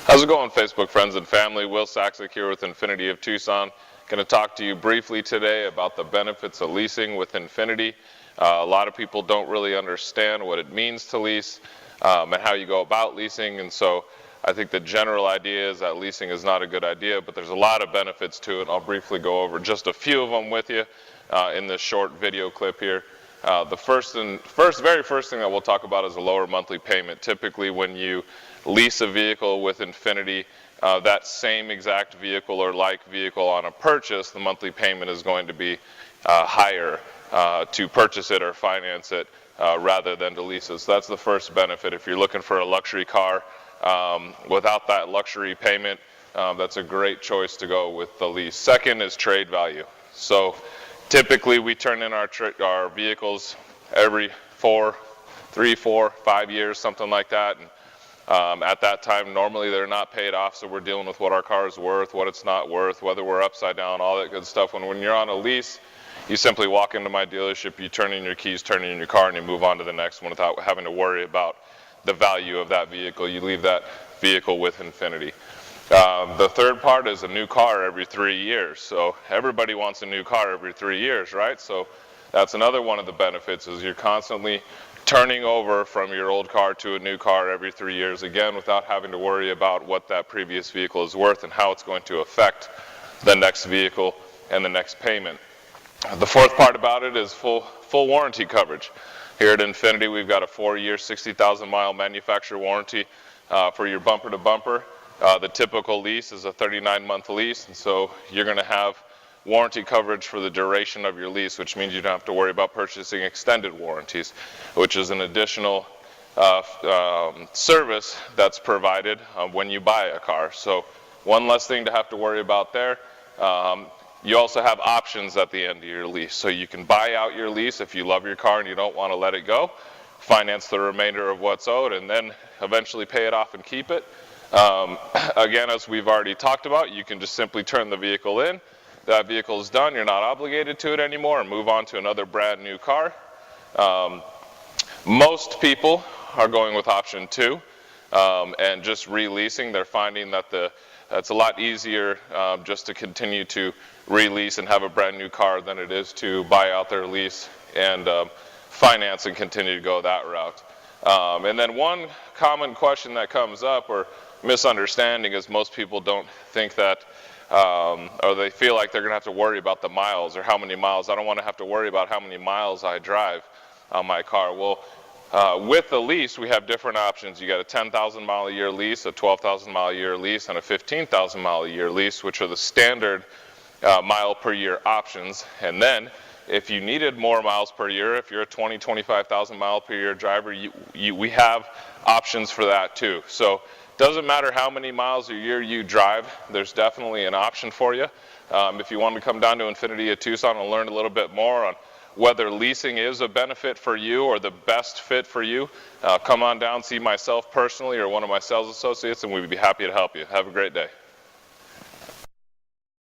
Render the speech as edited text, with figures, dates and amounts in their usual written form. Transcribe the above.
How's it going, Facebook friends and family? Will Saksek here with INFINITI of Tucson. Going to talk to you briefly today about the benefits of leasing with INFINITI. A lot of people don't really understand what it means to lease and how you go about leasing, and so I think the general idea is that leasing is not a good idea, but there's a lot of benefits to it. I'll briefly go over just a few of them with you in this short video clip here. The very first thing that we'll talk about is a lower monthly payment. Typically when you lease a vehicle with INFINITI, that same exact vehicle or like vehicle on a purchase, the monthly payment is going to be higher to purchase it or finance it rather than to lease it. So that's the first benefit. If you're looking for a luxury car without that luxury payment, that's a great choice to go with the lease. Second is trade value. So typically we turn in our vehicles every 3, 4, 5 years, something like that. And at that time, normally they're not paid off, so we're dealing with what our car is worth, what it's not worth, whether we're upside down, all that good stuff. When you're on a lease, you simply walk into my dealership, you turn in your keys, turn in your car, and you move on to the next one without having to worry about the value of that vehicle. You leave that vehicle with INFINITI. The third part is a new car every 3 years. So everybody wants a new car every 3 years, right? So that's another one of the benefits, is you're constantly turning over from your old car to a new car every 3 years, again, without having to worry about what that previous vehicle is worth and how it's going to affect the next vehicle and the next payment. The fourth part about it is full warranty coverage. Here at INFINITI, we've got a 4-year, 60,000 mile manufacturer warranty for your bumper to bumper. The typical lease is a 39-month lease, and so you're going to have warranty coverage for the duration of your lease, which means you don't have to worry about purchasing extended warranties, which is an additional service that's provided when you buy a car. So one less thing to have to worry about there. You also have options at the end of your lease. So you can buy out your lease if you love your car and you don't want to let it go, finance the remainder of what's owed, and then eventually pay it off and keep it. Again, as we've already talked about, you can just simply turn the vehicle in. That vehicle is done, you're not obligated to it anymore, and move on to another brand new car. Most people are going with option 2 and just releasing. They're finding that it's a lot easier just to continue to release and have a brand new car than it is to buy out their lease and finance and continue to go that route. And then one common question that comes up, or misunderstanding, is most people don't think that or they feel like they're going to have to worry about the miles or how many miles. I don't want to have to worry about how many miles I drive on my car. Well, with the lease, we have different options. You got a 10,000 mile a year lease, a 12,000 mile a year lease, and a 15,000 mile a year lease, which are the standard mile per year options. And then if you needed more miles per year, if you're a 20, 25,000 mile per year driver, we have options for that too. So doesn't matter how many miles a year you drive, there's definitely an option for you. If you want to come down to INFINITI of Tucson and learn a little bit more on whether leasing is a benefit for you or the best fit for you, come on down, see myself personally or one of my sales associates, and we'd be happy to help you. Have a great day.